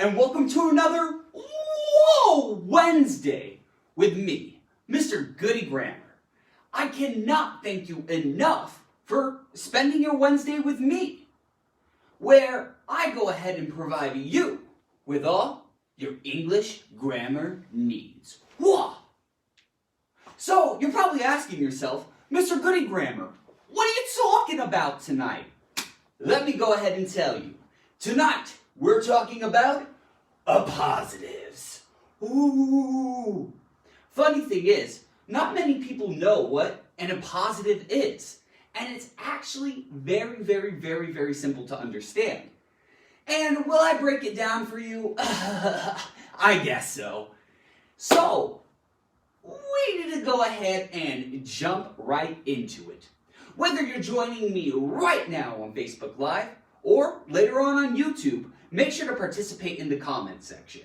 and welcome to another Wednesday with me, Mr. Goodie Grammar. I cannot thank you enough for spending your Wednesday with me, where I go ahead and provide you with all your English grammar needs. Whoa! So, you're probably asking yourself, Mr. Goodie Grammar, what are you talking about tonight? Let me go ahead and tell you. Tonight, we're talking about appositives. Ooh! Funny thing is, not many people know what an appositive is. And it's actually very simple to understand. And will I break it down for you? I guess so. So, we need to go ahead and jump right into it. Whether you're joining me right now on Facebook Live or later on YouTube, make sure to participate in the comment section.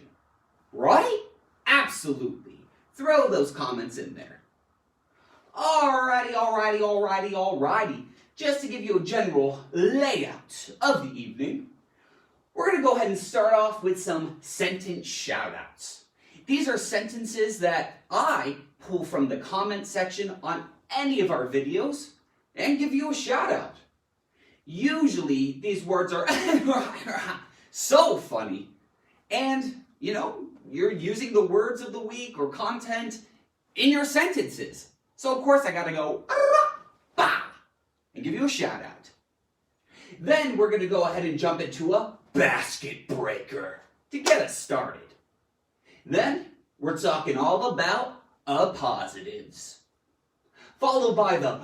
Right? Absolutely. Throw those comments in there. Alrighty. Just to give you a general layout of the evening, we're going to go ahead and start off with some sentence shoutouts. These are sentences that I pull from the comment section on any of our videos and give you a shout out. Usually these words are so funny, and you're using the words of the week or content in your sentences. So of course I gotta go and give you a shout out. Then we're gonna go ahead and jump into a basket breaker to get us started. Then we're talking all about appositives, followed by the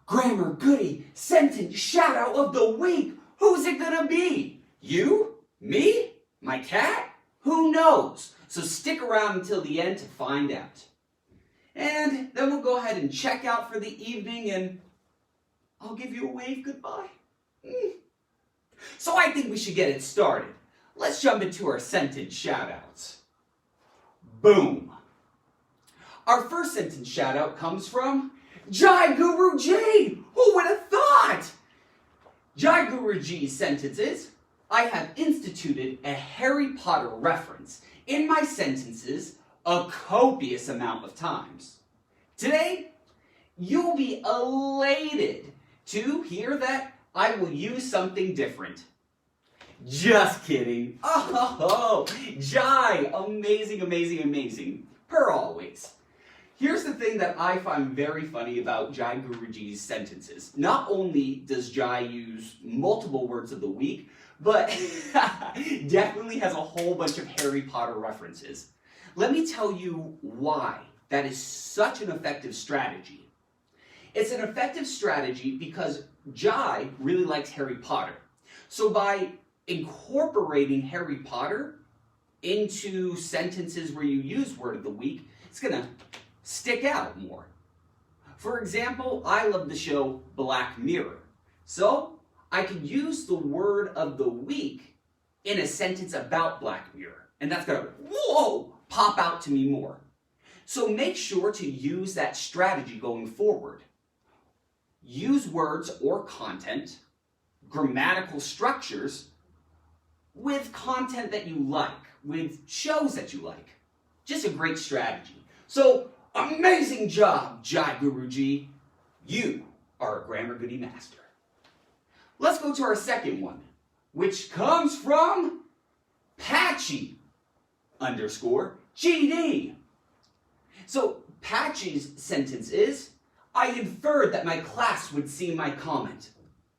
Grammar Goodie sentence shout out of the week. Who's it gonna be? You? Me? My cat? Who knows? So stick around until the end to find out. And then we'll go ahead and check out for the evening, and I'll give you a wave goodbye. So I think we should get it started. Let's jump into our sentence shoutouts. Boom. Our first sentence shoutout comes from Jai Guru G. Who would have thought? Jai Guru G's sentences. I have instituted a Harry Potter reference in my sentences a copious amount of times. Today, you'll be elated to hear that I will use something different. Just kidding. Oh, Jai, amazing, per always. Here's the thing that I find very funny about Jai Guruji's sentences. Not only does Jai use multiple words of the week, but definitely has a whole bunch of Harry Potter references. Let me tell you why that is such an effective strategy. It's an effective strategy because Jai really likes Harry Potter. So by incorporating Harry Potter into sentences where you use word of the week, it's going to stick out more. For example, I love the show Black Mirror. So I could use the word of the week in a sentence about Black Mirror. And that's going to, pop out to me more. So make sure to use that strategy going forward. Use words or content, grammatical structures, with content that you like, with shows that you like. Just a great strategy. So, amazing job, Jai Guruji. You are a Grammar Goodie master. Let's go to our second one, which comes from Patchy_GD. So, Patchy's sentence is, I inferred that my class would see my comment,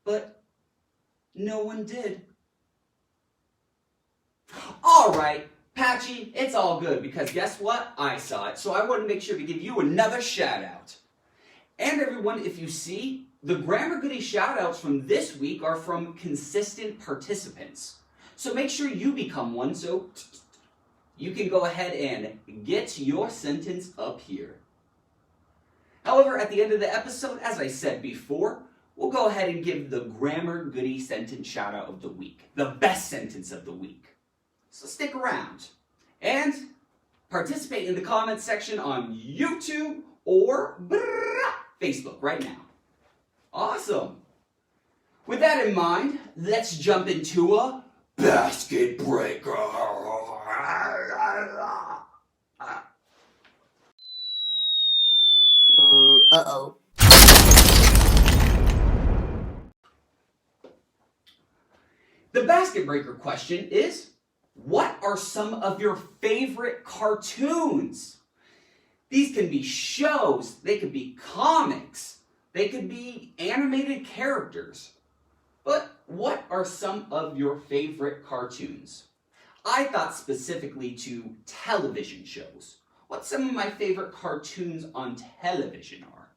but no one did. Alright, Patchy, it's all good because guess what? I saw it, so I want to make sure to give you another shout out. And everyone, if you see, the Grammar Goodie shout outs from this week are from consistent participants. So make sure you become one so you can go ahead and get your sentence up here. However, at the end of the episode, as I said before, we'll go ahead and give the Grammar Goodie sentence shout out of the week, the best sentence of the week. So stick around and participate in the comments section on YouTube or Facebook right now. Awesome. With that in mind, let's jump into a basket breaker. Uh-oh. The basket breaker question is, what are some of your favorite cartoons? These can be shows, they could be comics, they could be animated characters. But what are some of your favorite cartoons? I thought specifically to television shows. What some of my favorite cartoons on television are.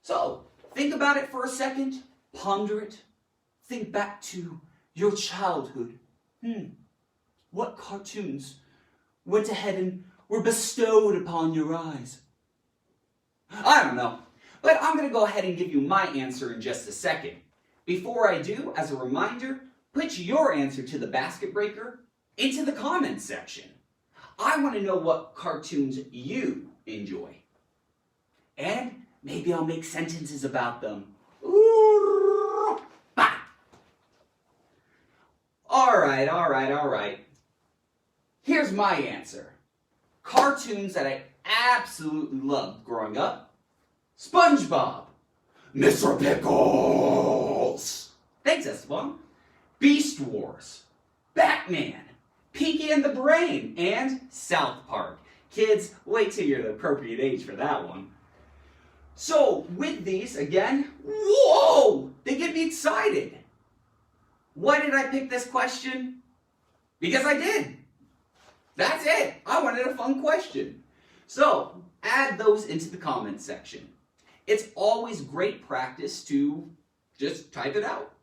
So, think about it for a second, ponder it, think back to your childhood. What cartoons went ahead and were bestowed upon your eyes? I don't know, but I'm going to go ahead and give you my answer in just a second. Before I do, as a reminder, put your answer to the basket breaker into the comments section. I want to know what cartoons you enjoy. And maybe I'll make sentences about them. All right. Here's my answer. Cartoons that I absolutely loved growing up. SpongeBob. Mr. Pickles. Thanks, Esteban. Beast Wars. Batman. Pinky and the Brain. And South Park. Kids, wait till you're the appropriate age for that one. So, with these, again, whoa! They get me excited. Why did I pick this question? Because I did. That's it. I wanted a fun question. So, add those into the comments section. It's always great practice to just type it out.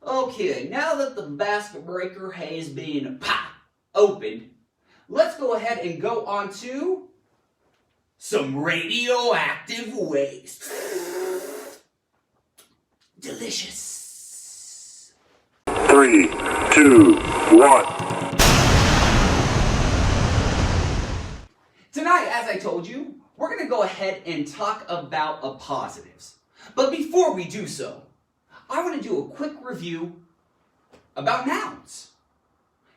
Okay, now that the basket breaker has been opened, let's go ahead and go on to some radioactive waste. Delicious. 3, 2, 1. Tonight, as I told you, we're going to go ahead and talk about appositives. But before we do so, I want to do a quick review about nouns.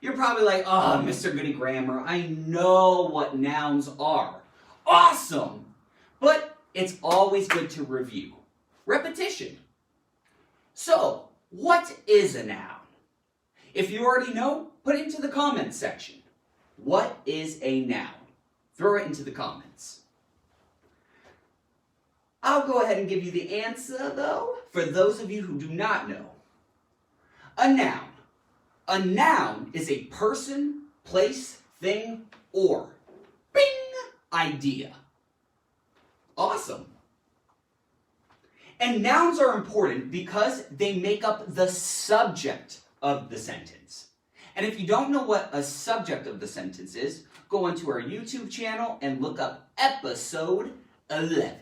You're probably like, oh, Mr. Goody Grammar, I know what nouns are. Awesome! But it's always good to review. Repetition. So, what is a noun? If you already know, put it into the comments section. What is a noun? Throw it into the comments. I'll go ahead and give you the answer, though, for those of you who do not know. A noun. A noun is a person, place, thing, or bing, idea. Awesome. And nouns are important because they make up the subject of the sentence. And if you don't know what a subject of the sentence is, go onto our YouTube channel and look up episode 11.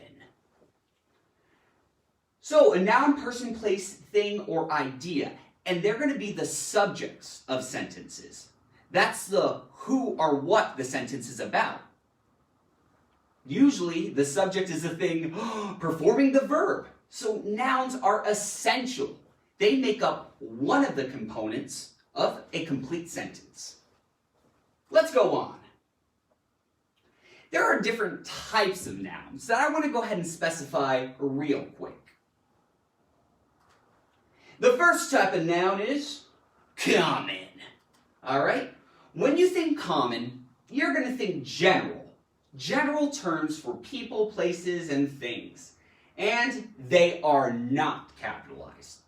So, a noun, person, place, thing, or idea. And they're going to be the subjects of sentences. That's the who or what the sentence is about. Usually, the subject is the thing performing the verb. So, nouns are essential. They make up one of the components of a complete sentence. Let's go on. There are different types of nouns that I want to go ahead and specify real quick. The first type of noun is common. Alright? When you think common, you're going to think general. General terms for people, places, and things. And they are not capitalized.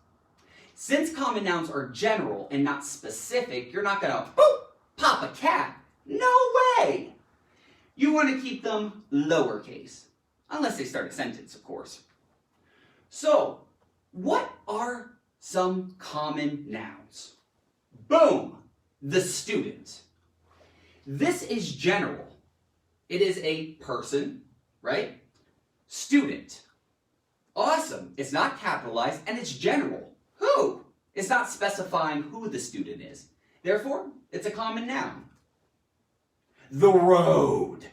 Since common nouns are general and not specific, you're not going to pop a cat. No way! You want to keep them lowercase. Unless they start a sentence, of course. So, what are some common nouns? Boom! The student. This is general. It is a person, right? Student. Awesome. It's not capitalized and it's general. Who? It's not specifying who the student is. Therefore, it's a common noun. The Road.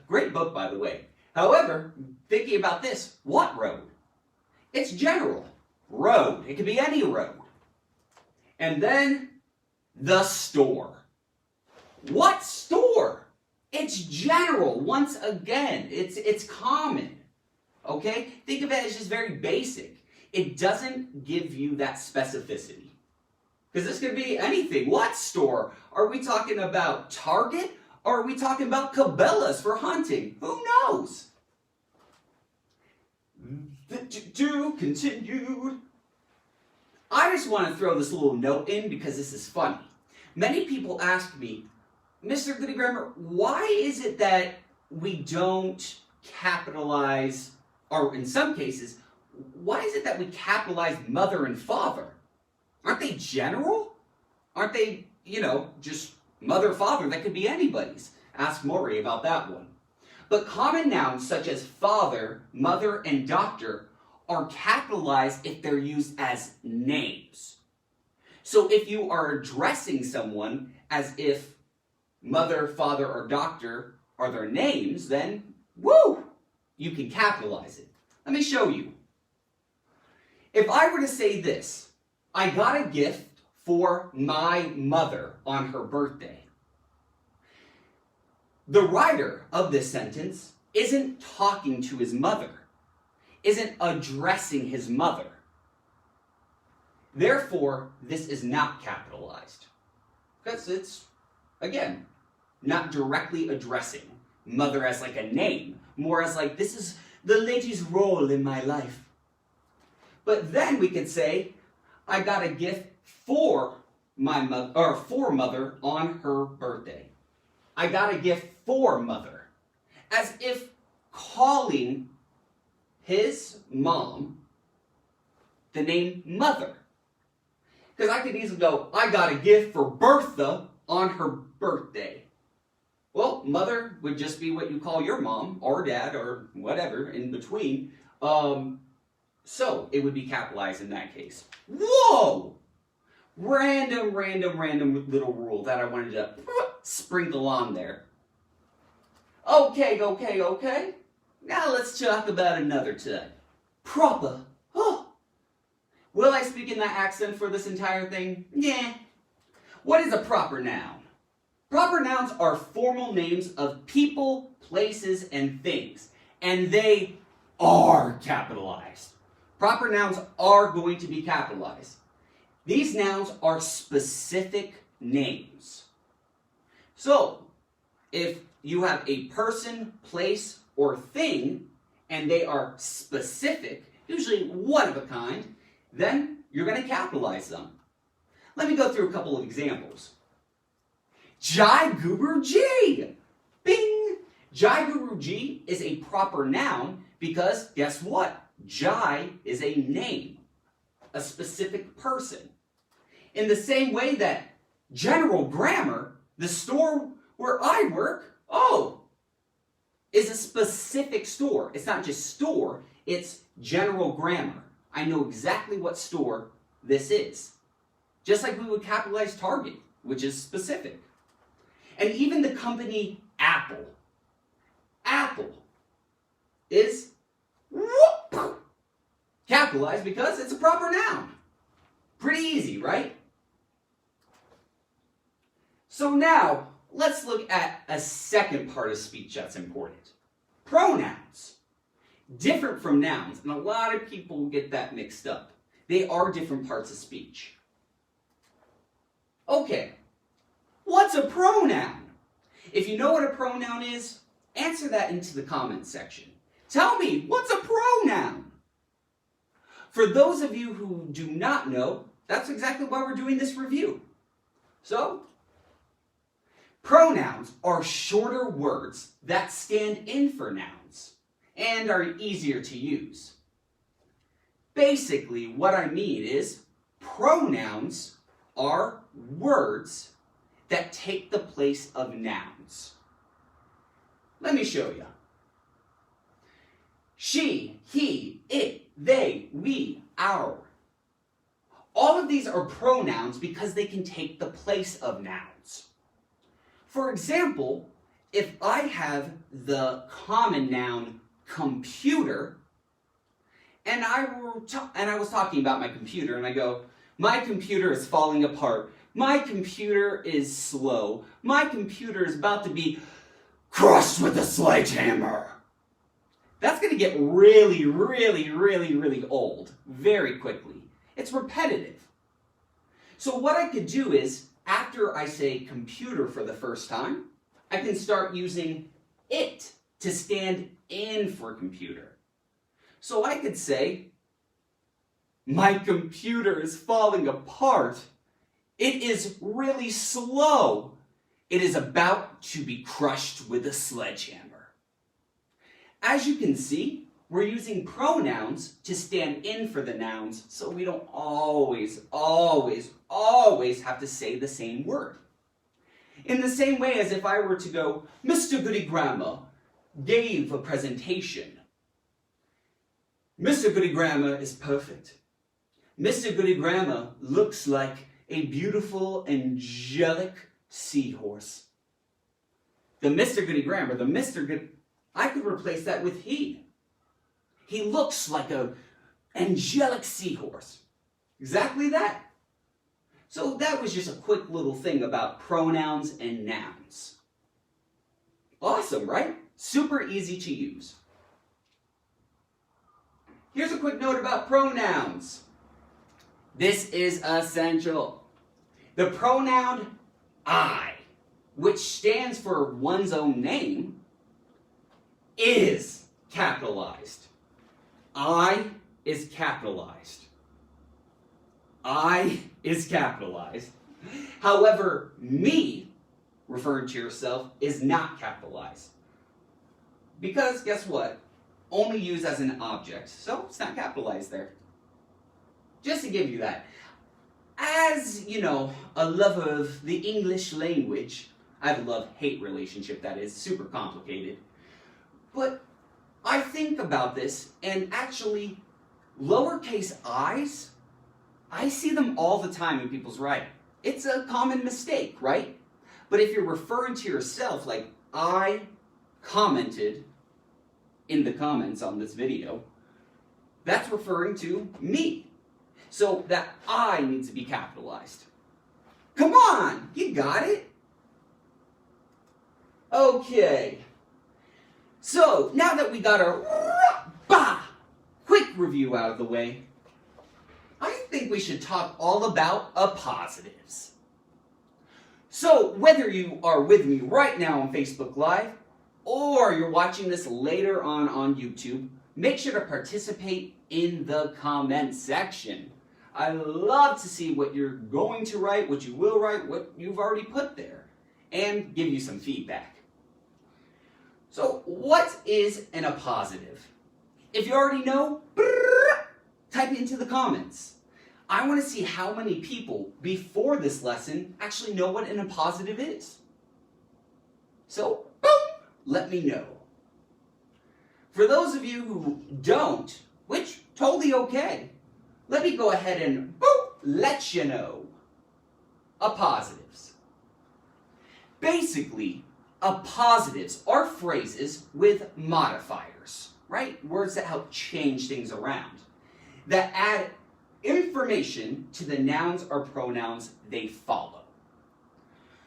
Great book, by the way. However, thinking about this, what road? It's general. road. It could be any road. And then the store. What store? It's general. Once again, it's common. Okay? Think of it as just very basic. It doesn't give you that specificity. Because this could be anything. What store? Are we talking about Target? Or are we talking about Cabela's for hunting? Who knows? To continue. I just want to throw this little note in because this is funny. Many people ask me, Mr. Goodie Grammar, why is it that we don't capitalize, or in some cases, why is it that we capitalize mother and father? Aren't they general? Aren't they, just mother, father? That could be anybody's. Ask Maury about that one. But common nouns such as father, mother, and doctor are capitalized if they're used as names. So if you are addressing someone as if mother, father, or doctor are their names, then, woo, you can capitalize it. Let me show you. If I were to say this, I got a gift for my mother on her birthday. The writer of this sentence isn't talking to his mother, isn't addressing his mother. Therefore, this is not capitalized. Because it's, again, not directly addressing mother as like a name, more as like, this is the lady's role in my life. But then we could say, I got a gift for my mother, or for mother on her birthday. I got a gift for mother. As if calling his mom the name mother. Because I could easily go, I got a gift for Bertha on her birthday. Well, mother would just be what you call your mom, or dad, or whatever in between. So it would be capitalized in that case. Whoa! Random little rule that I wanted to sprinkle on there. Okay. Now let's talk about another type. Proper. Oh. Will I speak in that accent for this entire thing? Yeah. What is a proper noun? Proper nouns are formal names of people, places, and things. And they are capitalized. Proper nouns are going to be capitalized. These nouns are specific names. So, if you have a person, place, or thing, and they are specific, usually one of a kind, then you're going to capitalize them. Let me go through a couple of examples. Jai Guru G. Bing! Jai Guru G is a proper noun because, guess what? Jai is a name, a specific person. In the same way that General Grammar, the store where I work, is a specific store. It's not just store, it's General Grammar. I know exactly what store this is. Just like we would capitalize Target, which is specific. And even the company Apple. Apple is capitalized because it's a proper noun. Pretty easy, right? So now, let's look at a second part of speech that's important. Pronouns. Different from nouns, and a lot of people get that mixed up. They are different parts of speech. Okay, what's a pronoun? If you know what a pronoun is, answer that into the comments section. Tell me, what's a pronoun? For those of you who do not know, that's exactly why we're doing this review. So, pronouns are shorter words that stand in for nouns and are easier to use. Basically, what I mean is pronouns are words that take the place of nouns. Let me show you. She, he, it, they, we, our. All of these are pronouns because they can take the place of nouns. For example, if I have the common noun computer and I was talking about my computer, and I go, my computer is falling apart. My computer is slow. My computer is about to be crushed with a sledgehammer. That's going to get really, really, really, really old very quickly. It's repetitive. So what I could do is, after I say computer for the first time, I can start using it to stand in for computer. So I could say, my computer is falling apart. It is really slow. It is about to be crushed with a sledgehammer. As you can see, we're using pronouns to stand in for the nouns, so we don't always have to say the same word. In the same way as if I were to go, Mr. Goodie Grammar gave a presentation. Mr. Goodie Grammar is perfect. Mr. Goodie Grammar looks like a beautiful, angelic seahorse. The Mr. Goodie Grammar, the Mr. Good, I could replace that with he. He looks like an angelic seahorse. Exactly that. So that was just a quick little thing about pronouns and nouns. Awesome, right? Super easy to use. Here's a quick note about pronouns. This is essential. The pronoun I, which stands for one's own name, is capitalized. I is capitalized. I is capitalized. However, me, referring to yourself, is not capitalized. Because, guess what? Only used as an object, so it's not capitalized there. Just to give you that. As, you know, a lover of the English language, I have a love-hate relationship that is super complicated. But I think about this, and actually, lowercase i's, I see them all the time in people's writing. It's a common mistake, right? But if you're referring to yourself, like I commented in the comments on this video, that's referring to me. So that I needs to be capitalized. Come on, you got it? Okay. So, now that we got our quick review out of the way, I think we should talk all about appositives. So, whether you are with me right now on Facebook Live, or you're watching this later on YouTube, make sure to participate in the comment section. I love to see what you're going to write, what you will write, what you've already put there, and give you some feedback. So, what is an appositive? If you already know, type it into the comments. I want to see how many people before this lesson actually know what an appositive is. So, boom, let me know. For those of you who don't, which totally okay, let me go ahead and let you know. Appositives. Basically, appositives are phrases with modifiers, right? Words that help change things around, that add information to the nouns or pronouns they follow.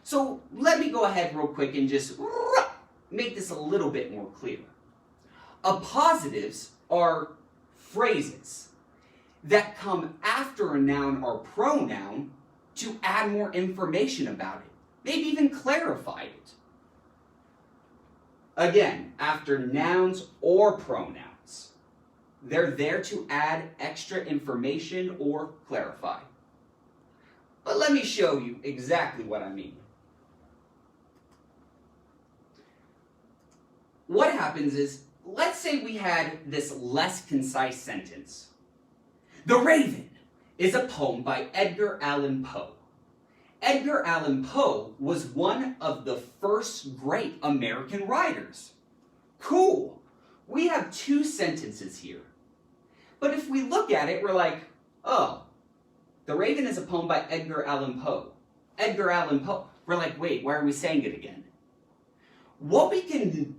So let me go ahead real quick and just make this a little bit more clear. Appositives are phrases that come after a noun or pronoun to add more information about it, maybe even clarify it. Again, after nouns or pronouns, they're there to add extra information or clarify. But let me show you exactly what I mean. What happens is, let's say we had this less concise sentence. The Raven is a poem by Edgar Allan Poe. Edgar Allan Poe was one of the first great American writers. Cool. We have two sentences here. But if we look at it, we're like, oh, The Raven is a poem by Edgar Allan Poe. Edgar Allan Poe. We're like, wait, why are we saying it again? What we can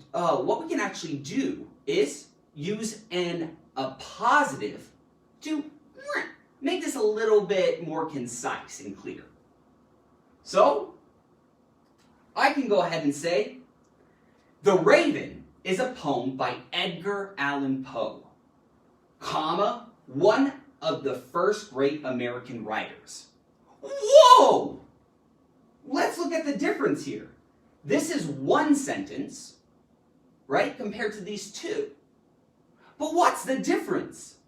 actually do is use an appositive to make this a little bit more concise and clear. So, I can go ahead and say, The Raven is a poem by Edgar Allan Poe, comma, one of the first great American writers. Whoa! Let's look at the difference here. This is one sentence, right, compared to these two. But what's the difference?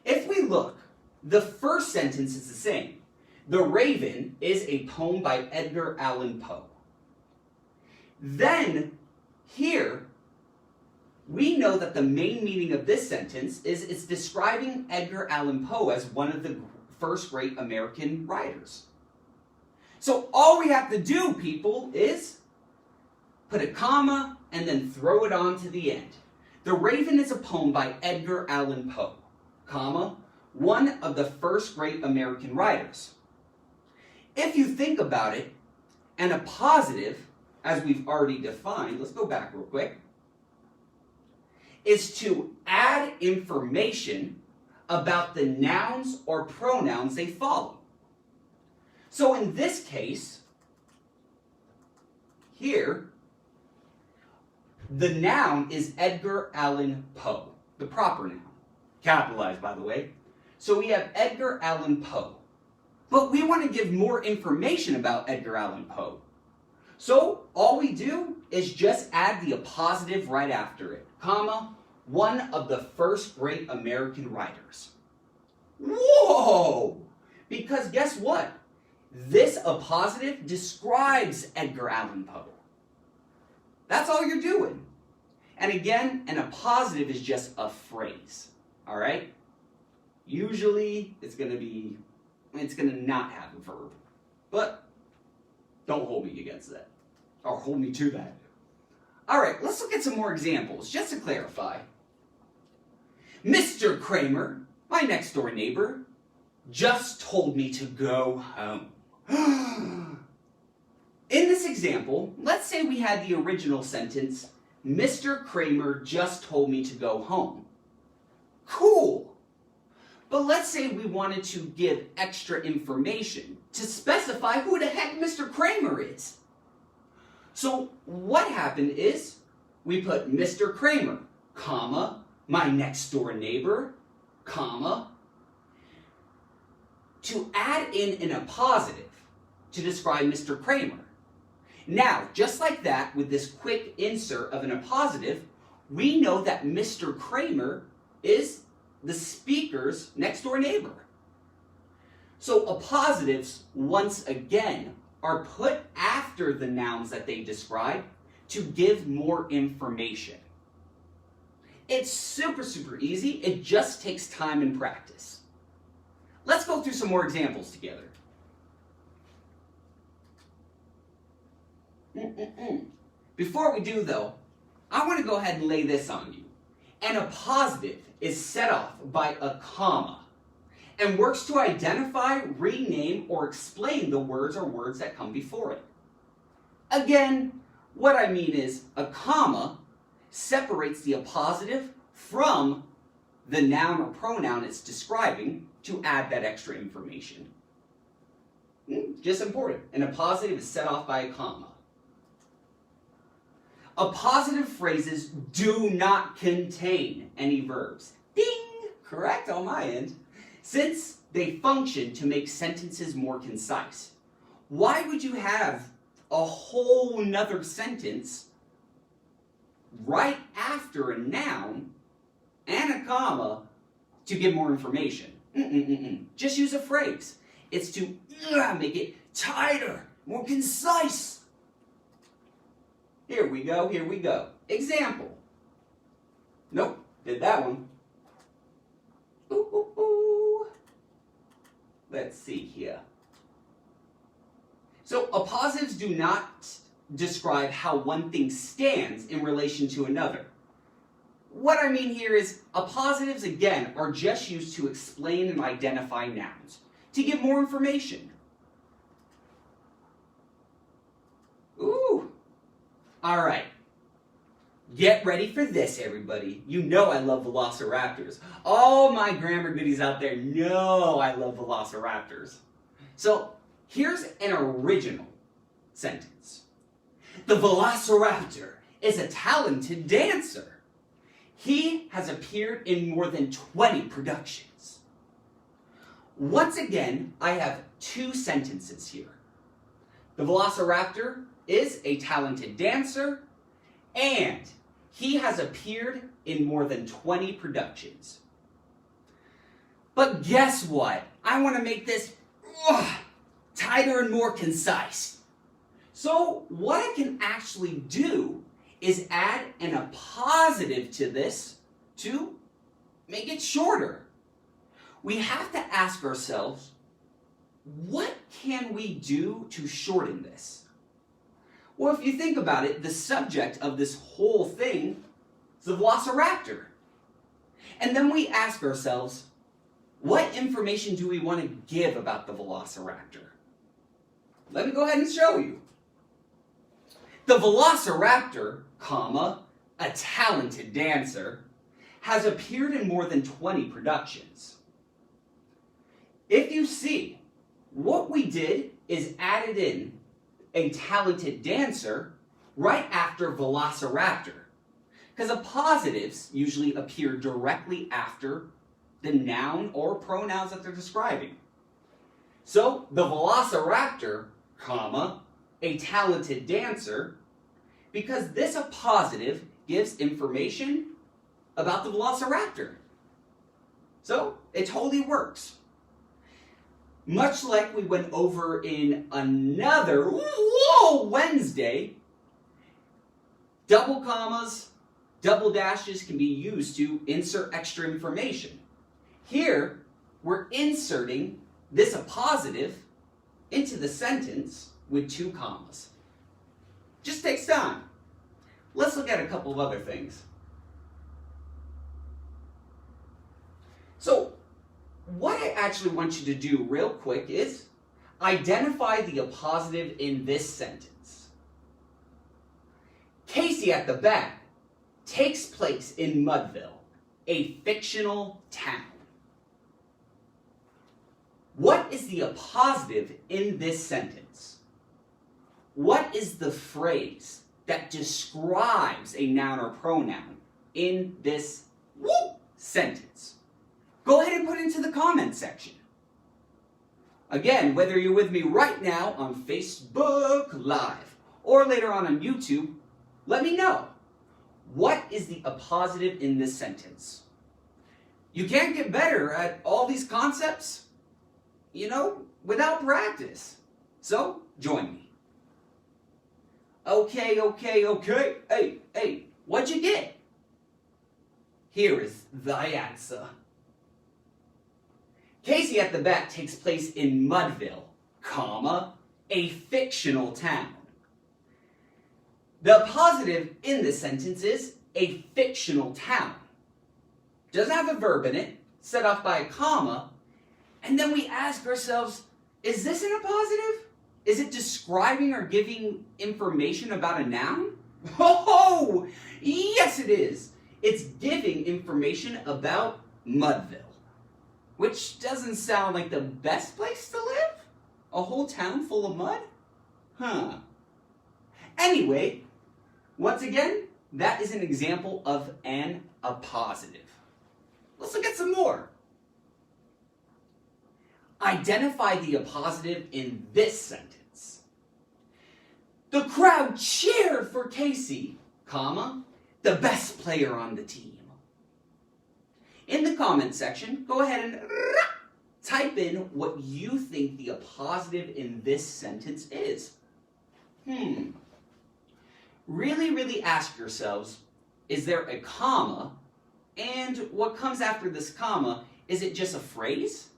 If we look, the first sentence is the same. The Raven is a poem by Edgar Allan Poe. Then, here, we know that the main meaning of this sentence is it's describing Edgar Allan Poe as one of the first great American writers. So all we have to do, people, is put a comma and then throw it on to the end. The Raven is a poem by Edgar Allan Poe, comma, one of the first great American writers. If you think about it, an appositive, as we've already defined, let's go back real quick, is to add information about the nouns or pronouns they follow. So in this case, here, the noun is Edgar Allan Poe, the proper noun, capitalized by the way. So we have Edgar Allan Poe. But we want to give more information about Edgar Allan Poe. So all we do is just add the appositive right after it, comma, one of the first great American writers. Whoa! Because guess what? This appositive describes Edgar Allan Poe. That's all you're doing. And again, an appositive is just a phrase, all right? Usually, it's going to not have a verb. But don't hold me against that. Or hold me to that. All right, let's look at some more examples, just to clarify. Mr. Kramer, my next door neighbor, just told me to go home. In this example, let's say we had the original sentence, Mr. Kramer just told me to go home. Cool. But let's say we wanted to give extra information to specify who the heck Mr. Kramer is. So what happened is we put Mr. Kramer, comma, my next door neighbor, comma, to add in an appositive to describe Mr. Kramer. Now, just like that, with this quick insert of an appositive, we know that Mr. Kramer is the speaker's next door neighbor. So appositives, once again, are put after the nouns that they describe to give more information. It's super, super easy. It just takes time and practice. Let's go through some more examples together. Before we do, though, I want to go ahead and lay this on you. An appositive is set off by a comma and works to identify, rename, or explain the words or words that come before it. Again, what I mean is a comma separates the appositive from the noun or pronoun it's describing to add that extra information. Just important. An appositive is set off by a comma. Appositive phrases do not contain any verbs. Ding! Correct on my end. Since they function to make sentences more concise. Why would you have a whole nother sentence right after a noun and a comma to give more information? Just use a phrase. It's to make it tighter, more concise. Here we go, here we go. Example. Nope, did that one. Let's see here. So appositives do not describe how one thing stands in relation to another. What I mean here is appositives, again, are just used to explain and identify nouns, to give more information. Ooh. All right. Get ready for this, everybody. You know I love velociraptors. All my grammar goodies out there know I love velociraptors. So here's an original sentence. The velociraptor is a talented dancer. He has appeared in more than 20 productions. Once again, I have two sentences here. The velociraptor is a talented dancer, and he has appeared in more than 20 productions. But guess what? I want to make this tighter and more concise. So what I can actually do is add an appositive to this to make it shorter. We have to ask ourselves, what can we do to shorten this? Well, if you think about it, the subject of this whole thing is the velociraptor. And then we ask ourselves, what information do we want to give about the velociraptor? Let me go ahead and show you. The velociraptor, comma, a talented dancer, has appeared in more than 20 productions. If you see, what we did is added in a talented dancer right after velociraptor. Because appositives usually appear directly after the noun or pronouns that they're describing. So the velociraptor, comma, a talented dancer, because this appositive gives information about the velociraptor. So it totally works. Much like we went over in another Wednesday, double commas, double dashes can be used to insert extra information. Here, we're inserting this appositive into the sentence with 2 commas. Just takes time. Let's look at a couple of other things. So, what I actually want you to do real quick is identify the appositive in this sentence. Casey at the bat takes place in Mudville, a fictional town. What is the appositive in this sentence? What is the phrase that describes a noun or pronoun in this sentence? Go ahead and put it into the comment section. Again, whether you're with me right now on Facebook Live or later on YouTube, let me know. What is the appositive in this sentence? You can't get better at all these concepts, without practice. So, join me. Okay. Hey, what'd you get? Here is thy answer. Casey at the bat takes place in Mudville, comma, a fictional town. The appositive in this sentence is a fictional town. Doesn't have a verb in it, set off by a comma, and then we ask ourselves, is this an appositive? Is it describing or giving information about a noun? Oh, yes it is. It's giving information about Mudville. Which doesn't sound like the best place to live? A whole town full of mud? Anyway, once again, that is an example of an appositive. Let's look at some more. Identify the appositive in this sentence. The crowd cheered for Casey, comma, the best player on the team. In the comment section, go ahead and type in what you think the appositive in this sentence is. Really ask yourselves, is there a comma? And what comes after this comma, is it just a phrase?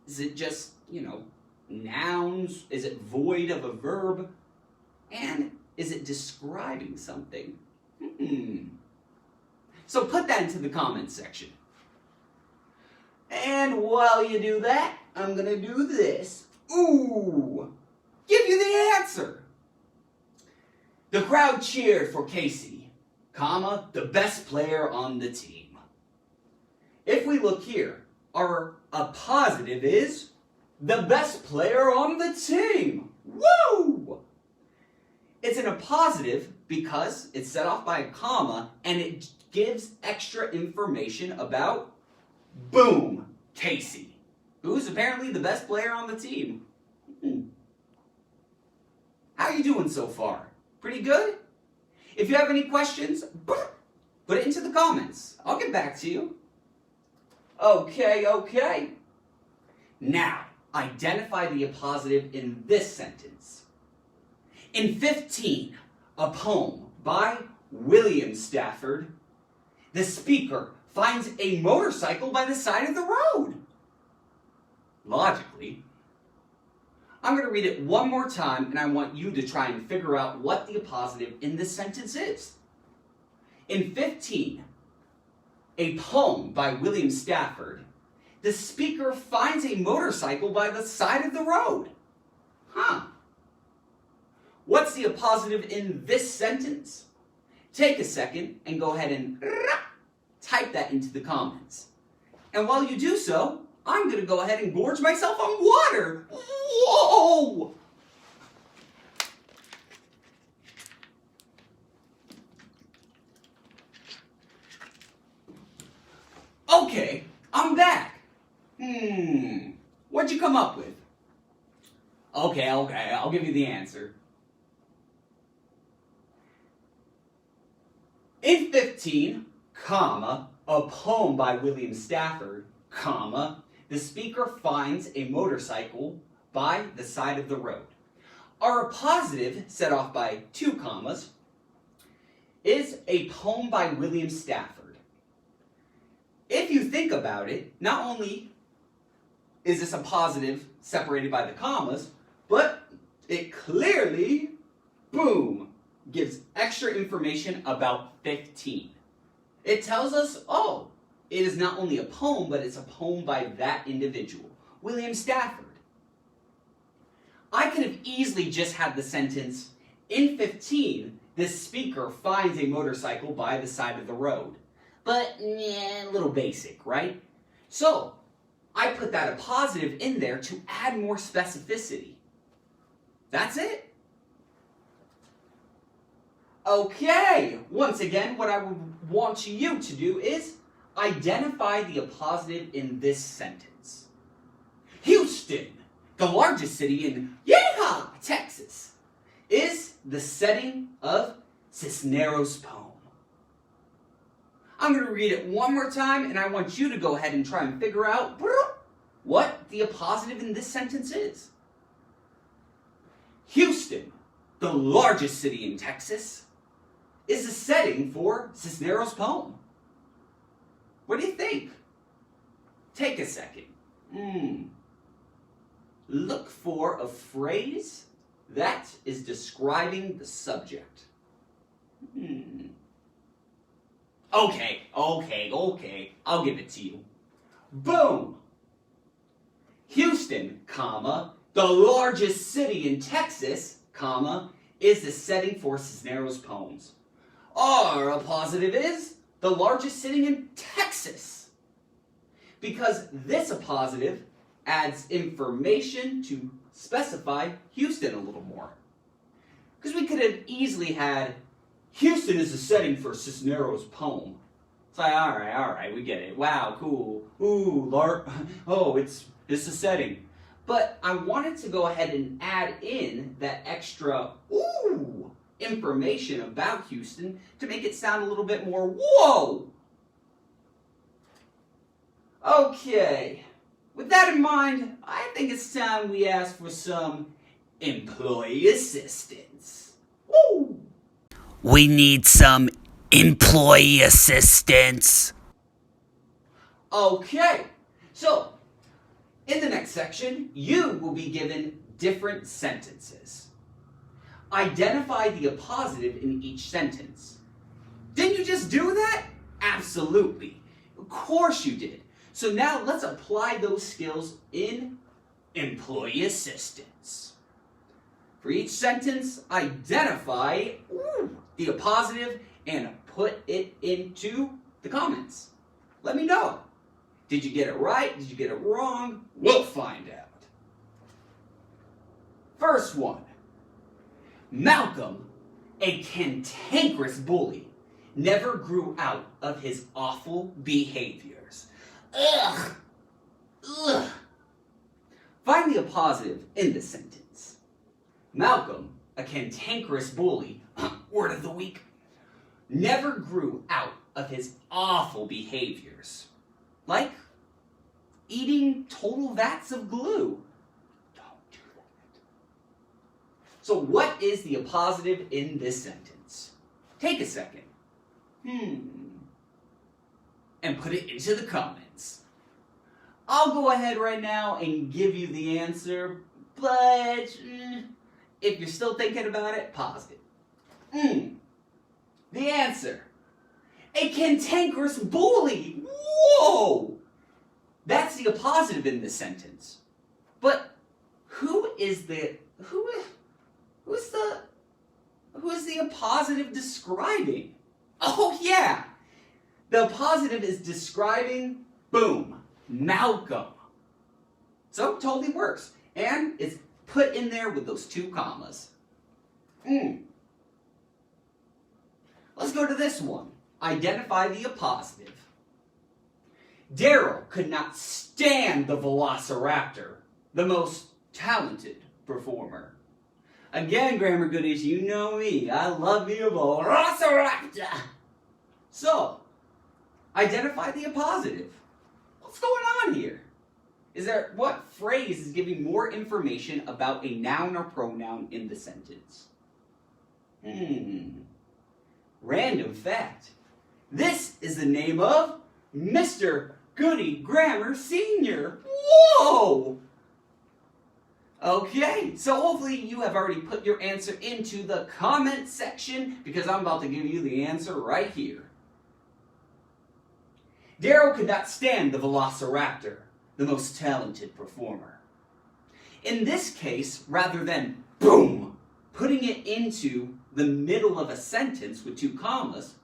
Is it just, nouns? Is it void of a verb? And is it describing something? So put that into the comment section. And while you do that, I'm going to do this. Give you the answer. The crowd cheered for Casey, comma, the best player on the team. If we look here, our appositive is the best player on the team. Woo! It's an appositive because it's set off by a comma and it gives extra information about, boom, Casey, who's apparently the best player on the team. How you doing so far? Pretty good? If you have any questions, put it into the comments. I'll get back to you. Okay. Now, identify the appositive in this sentence. In 15, a poem by William Stafford, the speaker finds a motorcycle by the side of the road. Logically, I'm going to read it one more time and I want you to try and figure out what the appositive in this sentence is. In 15, a poem by William Stafford, the speaker finds a motorcycle by the side of the road. What's the appositive in this sentence? Take a second and go ahead and type that into the comments. And while you do so, I'm going to go ahead and gorge myself on water. Whoa! Okay, I'm back. What'd you come up with? Okay, I'll give you the answer. In 15, comma, a poem by William Stafford, comma, the speaker finds a motorcycle by the side of the road. Our appositive, set off by 2 commas, is a poem by William Stafford. If you think about it, not only is this appositive separated by the commas, but it clearly, boom, gives extra information about 15. It tells us, oh, it is not only a poem, but it's a poem by that individual, William Stafford. I could have easily just had the sentence, in 15, the speaker finds a motorcycle by the side of the road. But, a little basic, right? So, I put that appositive in there to add more specificity. That's it. Okay, once again, what I would want you to do is identify the appositive in this sentence. Houston, the largest city in Texas, is the setting of Cisneros' poem. I'm going to read it one more time, and I want you to go ahead and try and figure out what the appositive in this sentence is. Houston, the largest city in Texas, is the setting for Cisneros' poem. What do you think? Take a second. Look for a phrase that is describing the subject. Okay. I'll give it to you. Boom! Houston, comma, the largest city in Texas, comma, is the setting for Cisneros' poems. Our appositive is the largest city in Texas. Because this appositive adds information to specify Houston a little more. Because we could have easily had, Houston is the setting for Cisneros' poem. It's like, all right, we get it. Wow, cool. Ooh, it's the setting. But I wanted to go ahead and add in that extra, information about Houston to make it sound a little bit more, whoa! Okay, with that in mind, I think it's time we ask for some employee assistance. Woo! We need some employee assistance. Okay, so in the next section, you will be given different sentences. Identify the appositive in each sentence. Didn't you just do that? Absolutely. Of course you did. So now let's apply those skills in employee assistance. For each sentence, identify the appositive and put it into the comments. Let me know. Did you get it right? Did you get it wrong? We'll find out. First one. Malcolm, a cantankerous bully, never grew out of his awful behaviors. Ugh! Ugh! Find the appositive in this sentence. Malcolm, a cantankerous bully, word of the week, never grew out of his awful behaviors. Like eating total vats of glue. Don't do that. So what is the appositive in this sentence? Take a second. And put it into the comments. I'll go ahead right now and give you the answer, but if you're still thinking about it, pause it. The answer. A cantankerous bully. Whoa! That's the appositive in this sentence. But who is the appositive describing? Oh yeah! The appositive is describing, boom, Malcolm. So totally works. And it's put in there with those 2 commas. Let's go to this one. Identify the appositive. Daryl could not stand the Velociraptor, the most talented performer. Again, grammar goodies, you know me. I love me a Velociraptor. So, identify the appositive. What's going on here? What phrase is giving more information about a noun or pronoun in the sentence? Random fact. This is the name of Mr. Goodie Grammar Senior. Whoa! Okay, so hopefully you have already put your answer into the comment section because I'm about to give you the answer right here. Daryl could not stand the Velociraptor, the most talented performer. In this case, rather than boom, putting it into the middle of a sentence with 2 commas,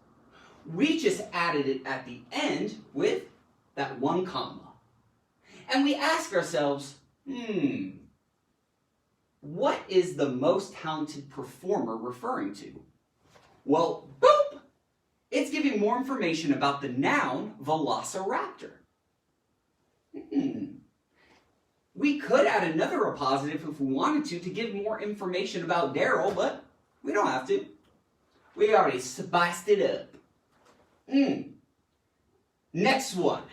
we just added it at the end with that 1 comma. And we ask ourselves, what is the most talented performer referring to? Well, boop! It's giving more information about the noun Velociraptor. We could add another appositive if we wanted to give more information about Daryl, but we don't have to. We already spiced it up. Next one.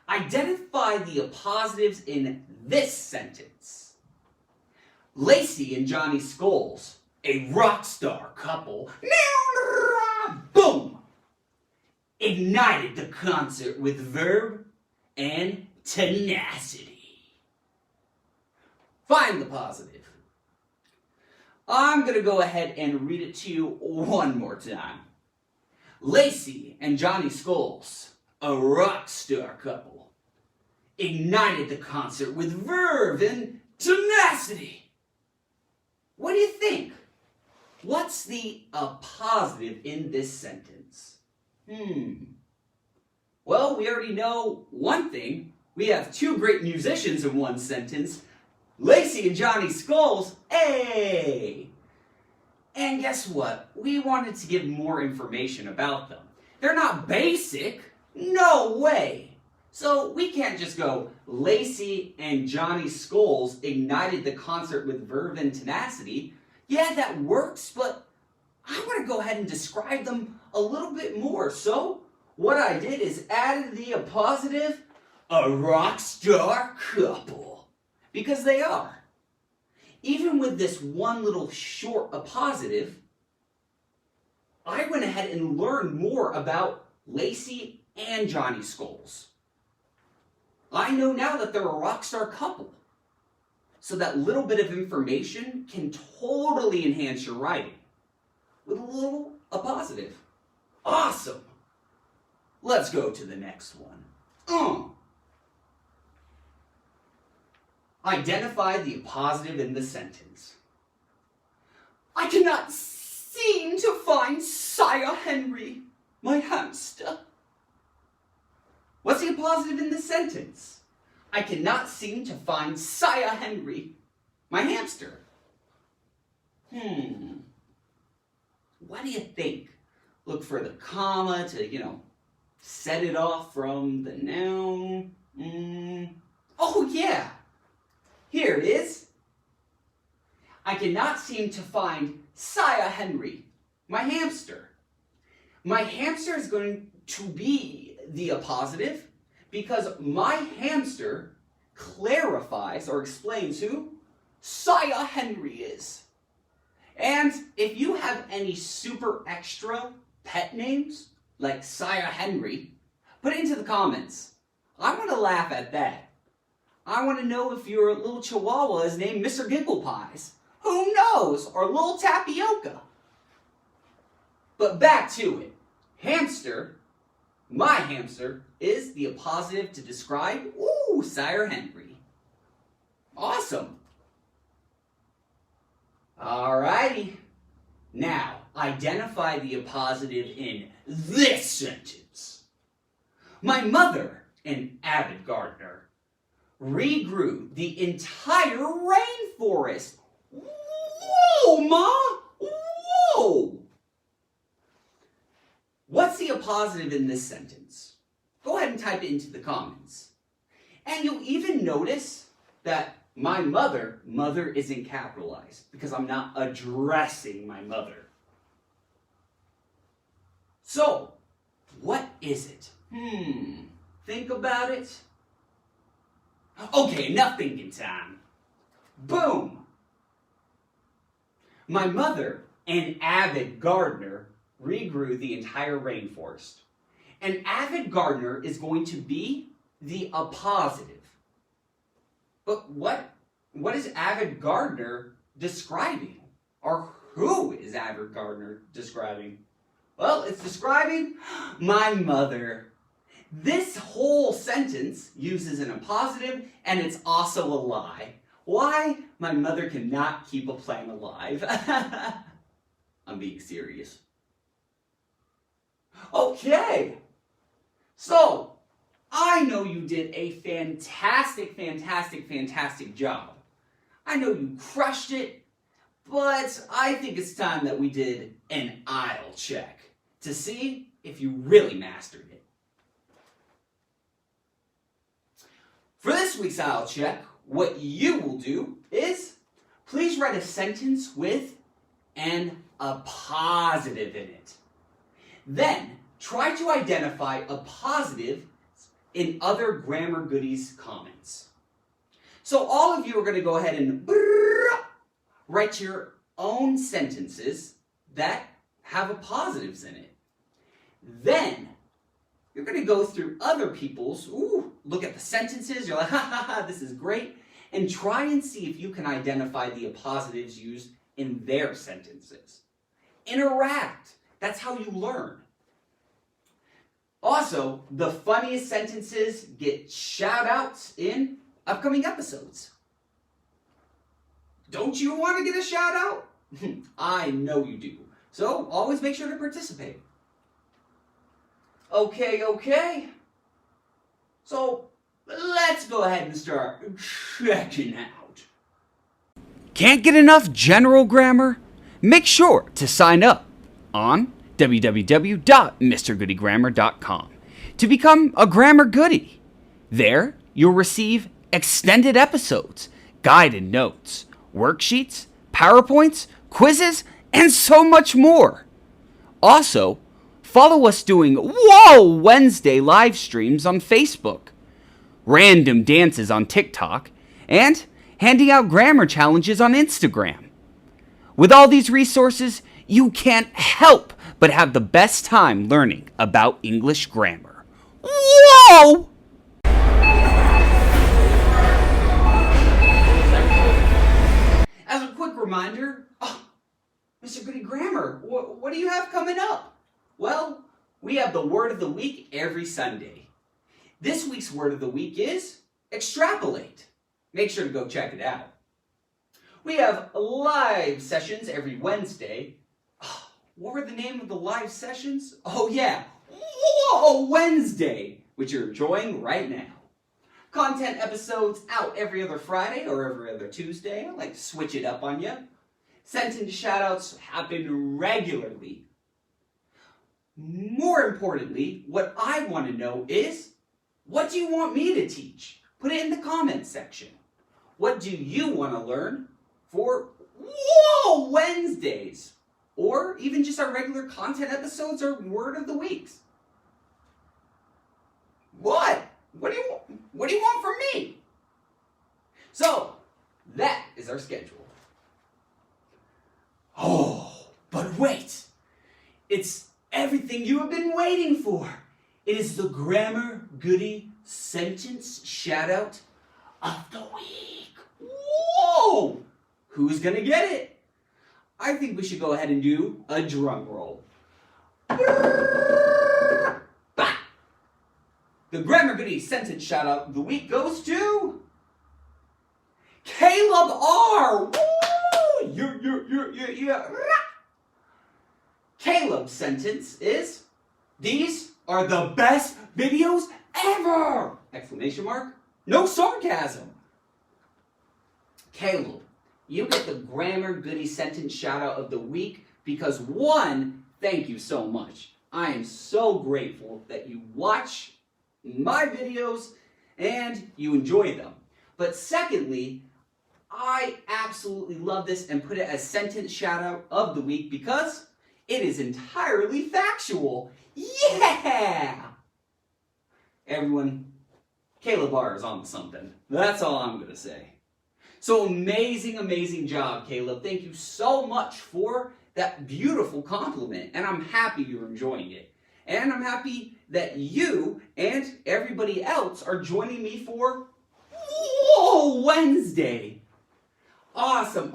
Identify the appositives in this sentence. Lacey and Johnny Scholes, a rock star couple, boom, ignited the concert with verb and tenacity. Find the positive. I'm going to go ahead and read it to you one more time. Lacey and Johnny Scholes, a rock star couple, ignited the concert with verve and tenacity. What do you think? What's the appositive in this sentence? Well, we already know one thing. We have 2 great musicians in one sentence. Lacey and Johnny Scholes, hey! And guess what? We wanted to give more information about them. They're not basic. No way. So we can't just go, Lacey and Johnny Scholes ignited the concert with verve and tenacity. Yeah, that works, but I want to go ahead and describe them a little bit more. So what I did is added the appositive, a rock star couple. Because they are. Even with this one little short appositive, I went ahead and learned more about Lacey and Johnny Scholes. I know now that they're a rock star couple. So that little bit of information can totally enhance your writing with a little appositive. Awesome! Let's go to the next one. Identify the appositive in the sentence. I cannot seem to find Sire Henry. my hamster. What's the appositive in this sentence? I cannot seem to find Sire Henry, my hamster. What do you think? Look for the comma to, set it off from the noun. Oh, yeah. Here it is. I cannot seem to find Sire Henry, my hamster. My hamster is going to be the appositive because my hamster clarifies or explains who Sire Henry is. And if you have any super extra pet names, like Sire Henry, put it into the comments. I want to laugh at that. I want to know if your little chihuahua is named Mr. Giggle Pies. Who knows? Or Little Tapioca. But back to it. Hamster, my hamster, is the appositive to describe, Sire Henry. Awesome. Alrighty. Now, identify the appositive in this sentence. My mother, an avid gardener, regrew the entire rainforest. Whoa, Ma! Whoa! What's the appositive in this sentence? Go ahead and type it into the comments. And you'll even notice that my mother isn't capitalized because I'm not addressing my mother. So, what is it? Think about it. Okay, enough thinking time. Boom! My mother, an avid gardener, regrew the entire rainforest. An avid gardener is going to be the appositive. But what is avid gardener describing? Or who is avid gardener describing? Well, it's describing my mother. This whole sentence uses an appositive, and it's also a lie. Why? My mother cannot keep a plant alive. I'm being serious. Okay. So, I know you did a fantastic job. I know you crushed it, but I think it's time that we did an aisle check to see if you really mastered it. For this week's aisle check, what you will do is please write a sentence with an appositive in it. Then, try to identify appositive in other Grammar Goodies comments. So all of you are going to go ahead and write your own sentences that have appositives in it. Then, you're going to go through other people's, look at the sentences, you're like, this is great, and try and see if you can identify the appositives used in their sentences. Interact. That's how you learn. Also, the funniest sentences get shout-outs in upcoming episodes. Don't you want to get a shout-out? I know you do. So, always make sure to participate. Okay. So, let's go ahead and start checking out. Can't get enough general grammar? Make sure to sign up on www.mrgoodiegrammar.com to become a Grammar Goodie. There, you'll receive extended episodes, guided notes, worksheets, PowerPoints, quizzes, and so much more. Also, follow us doing Wednesday live streams on Facebook, random dances on TikTok, and handing out grammar challenges on Instagram. With all these resources, you can't help but have the best time learning about English grammar. Whoa! As a quick reminder, Mr. Goodie Grammar, what do you have coming up? Well, we have the word of the week every Sunday. This week's word of the week is extrapolate. Make sure to go check it out. We have live sessions every Wednesday. What were the name of the live sessions? Oh yeah, Whoa, Wednesday, which you're enjoying right now. Content episodes out every other Friday or every other Tuesday. I like to switch it up on you. Sentence shoutouts happen regularly. More importantly, what I want to know is, what do you want me to teach? Put it in the comments section. What do you want to learn for Wednesdays? Or even just our regular content episodes or word of the weeks? What? What do you want from me? So, that is our schedule. Oh, but wait. It's everything you have been waiting for. It is the Grammar Goodie Sentence Shoutout of the Week. Whoa! Who's gonna get it? I think we should go ahead and do a drum roll. The Grammar Goodie Sentence Shoutout of the Week goes to Caleb R. Woo! Yeah. Caleb's sentence is, "These are the best videos ever!" Exclamation mark. No sarcasm. Caleb, you get the Grammar Goodie Sentence Shoutout of the Week because, one, thank you so much. I am so grateful that you watch my videos and you enjoy them. But secondly, I absolutely love this and put it as Sentence Shoutout of the Week because it is entirely factual. Yeah! Everyone, Caleb R is on something. That's all I'm going to say. So amazing job, Caleb. Thank you so much for that beautiful compliment. And I'm happy you're enjoying it. And I'm happy that you and everybody else are joining me for Wednesday. Awesome.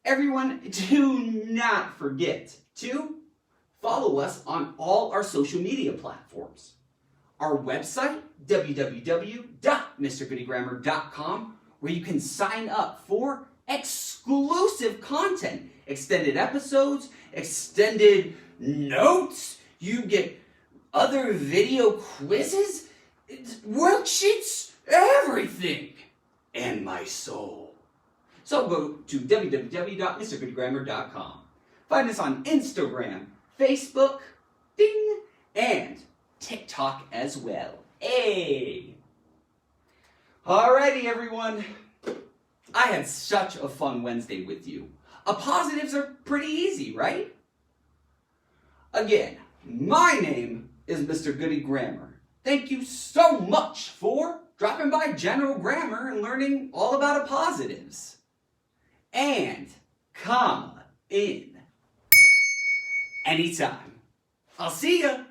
Everyone, do not forget to follow us on all our social media platforms. Our website, www.mrgoodygrammar.com, where you can sign up for exclusive content, extended episodes, extended notes. You get other video quizzes, worksheets, everything, and my soul. So go to www.mrgoodygrammar.com. Find us on Instagram, Facebook, ding, and TikTok as well. Hey! Alrighty, everyone. I had such a fun Wednesday with you. Appositives are pretty easy, right? Again, my name is Mr. Goodie Grammar. Thank you so much for dropping by General Grammar and learning all about appositives. And come in anytime. I'll see ya.